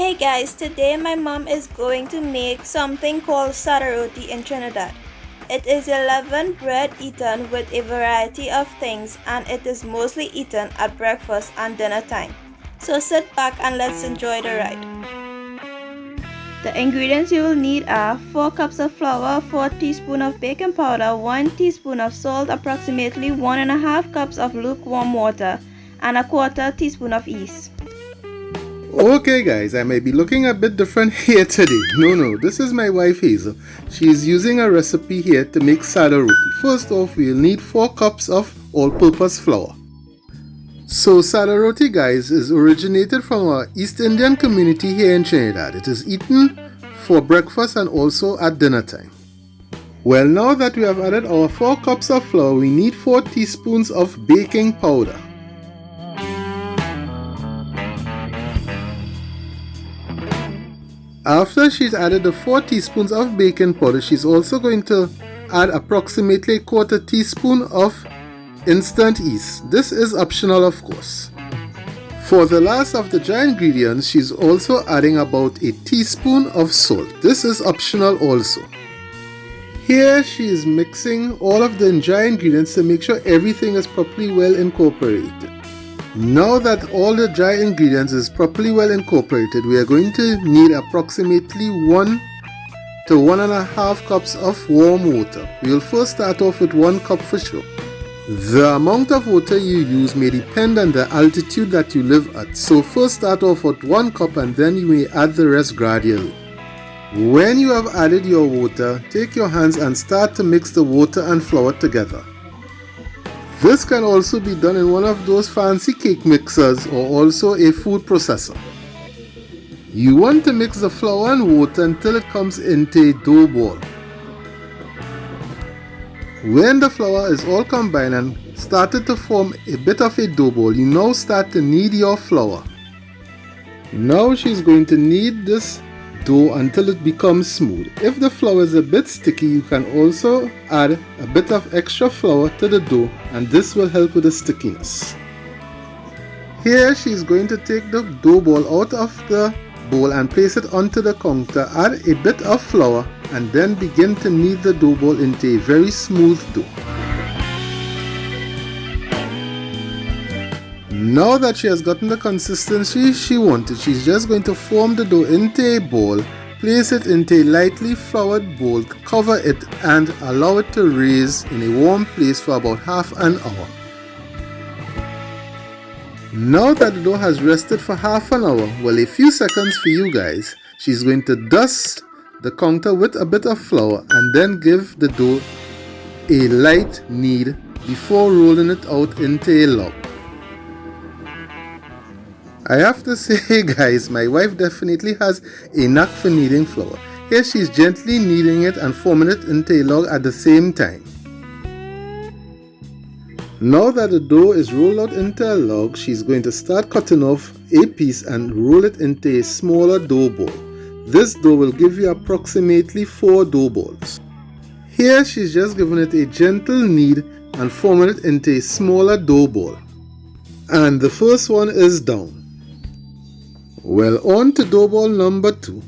Hey guys, today my mom is going to make something called SADA ROTI in Trinidad. It is a leavened bread eaten with a variety of things, and it is mostly eaten at breakfast and dinner time. So sit back and let's enjoy the ride. The ingredients you will need are 4 cups of flour, 4 teaspoons of baking powder, 1 teaspoon of salt, approximately 1.5 cups of lukewarm water, and a 1/4 teaspoon of yeast. Okay guys, I may be looking a bit different here today. No, this is my wife Hazel. She is using a recipe here to make SADA roti. First off, we'll need 4 cups of all-purpose flour. So SADA roti guys is originated from our East Indian community here in Trinidad. It is eaten for breakfast and also at dinner time. Well, now that we have added our 4 cups of flour, we need 4 teaspoons of baking powder. After she's added the 4 teaspoons of baking powder, she's also going to add approximately 1/4 teaspoon of instant yeast. This is optional, of course. For the last of the dry ingredients, she's also adding about a teaspoon of salt. This is optional also. Here she is mixing all of the dry ingredients to make sure everything is properly well incorporated. Now that all the dry ingredients is properly well incorporated, we are going to need approximately 1 to 1.5 cups of warm water. We will first start off with 1 cup for sure. The amount of water you use may depend on the altitude that you live at. So first start off with 1 cup and then you may add the rest gradually. When you have added your water, take your hands and start to mix the water and flour together. This can also be done in one of those fancy cake mixers or also a food processor. You want to mix the flour and water until it comes into a dough ball. When the flour is all combined and started to form a bit of a dough ball, you now start to knead your flour. Now she's going to knead this dough until it becomes smooth. If the flour is a bit sticky, you can also add a bit of extra flour to the dough, and this will help with the stickiness. Here she's going to take the dough ball out of the bowl and place it onto the counter, add a bit of flour, and then begin to knead the dough ball into a very smooth dough. Now that she has gotten the consistency she wanted, she's just going to form the dough into a ball, place it into a lightly floured bowl, cover it and allow it to raise in a warm place for about half an hour. Now that the dough has rested for half an hour, well, a few seconds for you guys, she's going to dust the counter with a bit of flour and then give the dough a light knead before rolling it out into a log. I have to say guys, my wife definitely has a knack for kneading flour. Here she's gently kneading it and forming it into a log at the same time. Now that the dough is rolled out into a log, she's going to start cutting off a piece and roll it into a smaller dough ball. This dough will give you approximately 4 dough balls. Here she's just giving it a gentle knead and forming it into a smaller dough ball. And the first one is down. Well, on to dough ball number 2.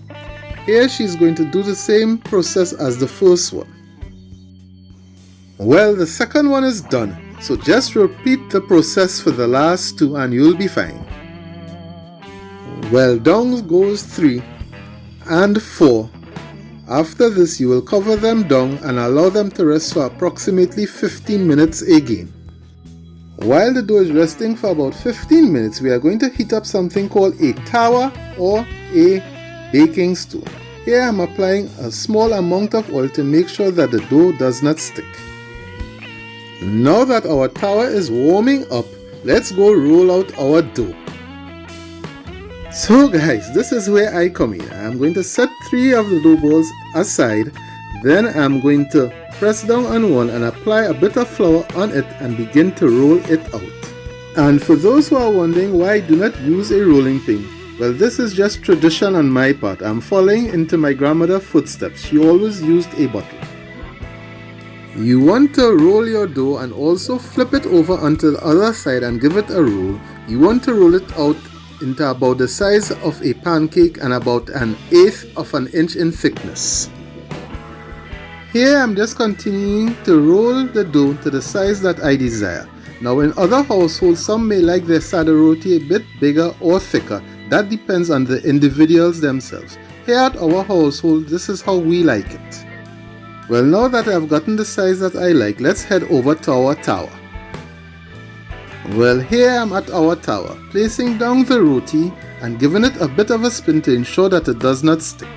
Here she's going to do the same process as the first one. Well, the second one is done. So just repeat the process for the last 2 and you'll be fine. Well, down goes 3 and 4. After this, you will cover them down and allow them to rest for approximately 15 minutes again. While the dough is resting for about 15 minutes, we are going to heat up something called a tawa or a baking stone. Here I'm applying a small amount of oil to make sure that the dough does not stick. Now that our tawa is warming up, let's go roll out our dough. So guys, this is where I come in. I'm going to set 3 of the dough balls aside. Then I'm going to press down on one and apply a bit of flour on it and begin to roll it out. And for those who are wondering why I do not use a rolling pin, well, this is just tradition on my part. I'm following into my grandmother's footsteps. She always used a bottle. You want to roll your dough and also flip it over onto the other side and give it a roll. You want to roll it out into about the size of a pancake and about 1/8 of an inch in thickness. Here I'm just continuing to roll the dough to the size that I desire. Now in other households, some may like their SADA roti a bit bigger or thicker. That depends on the individuals themselves. Here at our household, this is how we like it. Well, now that I've gotten the size that I like, let's head over to our tower. Well, here I'm at our tower, placing down the roti and giving it a bit of a spin to ensure that it does not stick.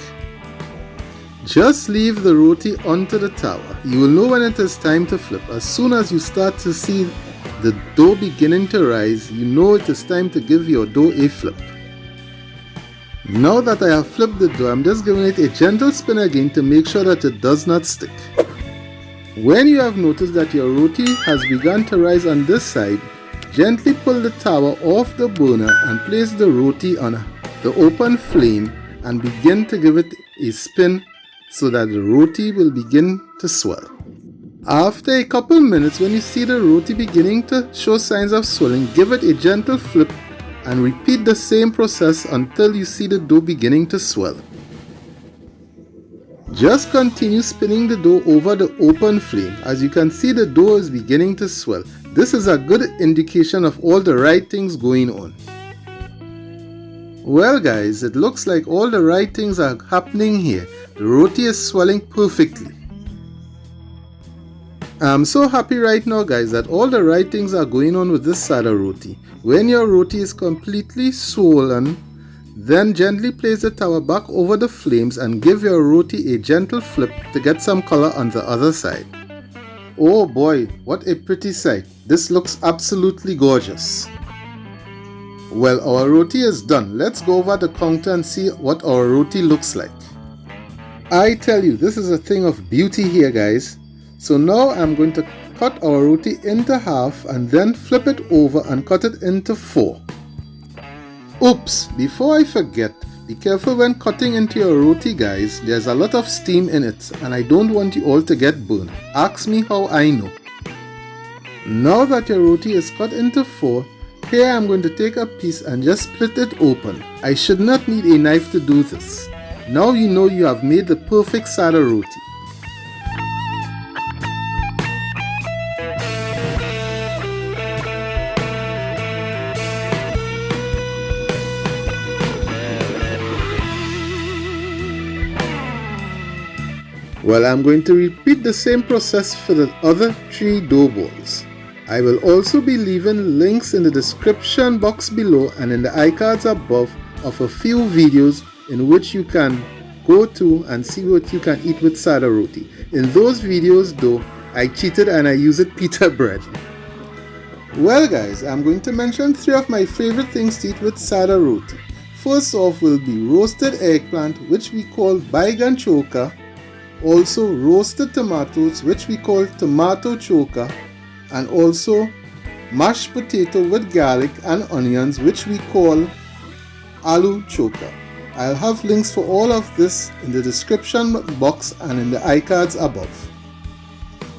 Just leave the roti onto the tower. You will know when it is time to flip. As soon as you start to see the dough beginning to rise, you know it is time to give your dough a flip. Now that I have flipped the dough, I'm just giving it a gentle spin again to make sure that it does not stick. When you have noticed that your roti has begun to rise on this side, gently pull the tower off the burner and place the roti on the open flame and begin to give it a spin so that the roti will begin to swell. After a couple minutes, when you see the roti beginning to show signs of swelling, give it a gentle flip and repeat the same process until you see the dough beginning to swell. Just continue spinning the dough over the open flame. As you can see, the dough is beginning to swell. This is a good indication of all the right things going on. Well guys, it looks like all the right things are happening here. The roti is swelling perfectly. I'm so happy right now guys that all the right things are going on with this SADA roti. When your roti is completely swollen, then gently place the tower back over the flames and give your roti a gentle flip to get some color on the other side. Oh boy, what a pretty sight. This looks absolutely gorgeous. Well, our roti is done. Let's go over the counter and see what our roti looks like. I tell you, this is a thing of beauty here guys. So now I'm going to cut our roti into half and then flip it over and cut it into 4. Oops, before I forget, be careful when cutting into your roti guys. There's a lot of steam in it and I don't want you all to get burned. Ask me how I know. Now that your roti is cut into 4, here I'm going to take a piece and just split it open. I should not need a knife to do this. Now you know you have made the perfect SADA roti. Well, I'm going to repeat the same process for the other 3 dough balls. I will also be leaving links in the description box below and in the iCards above of a few videos in which you can go to and see what you can eat with SADA roti. In those videos though, I cheated and I used pita bread. Well guys, I'm going to mention 3 of my favorite things to eat with SADA roti. First off will be roasted eggplant, which we call baigan choka. Also roasted tomatoes, which we call tomato choka, and also mashed potato with garlic and onions, which we call aloo choka. I'll have links for all of this in the description box and in the iCards above.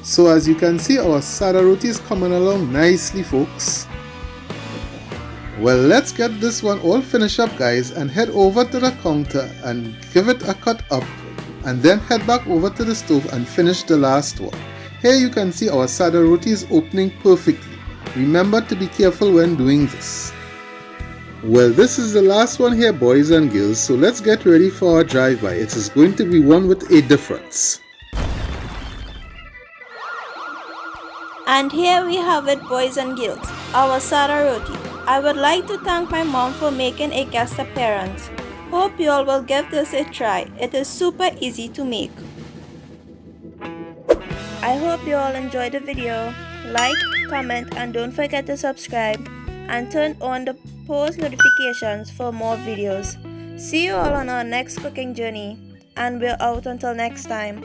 So as you can see, our SADA roti is coming along nicely folks. Well, let's get this one all finished up guys and head over to the counter and give it a cut up, and then head back over to the stove and finish the last one. Here you can see our SADA roti is opening perfectly. Remember to be careful when doing this. Well, this is the last one here boys and girls, so let's get ready for our drive-by. It is going to be one with a difference. And here we have it boys and girls, our SADA roti. I would like to thank my mom for making a guest appearance. Hope you all will give this a try. It is super easy to make. I hope you all enjoyed the video. Like, comment and don't forget to subscribe and turn on the post notifications for more videos. See you all on our next cooking journey, and we're out until next time.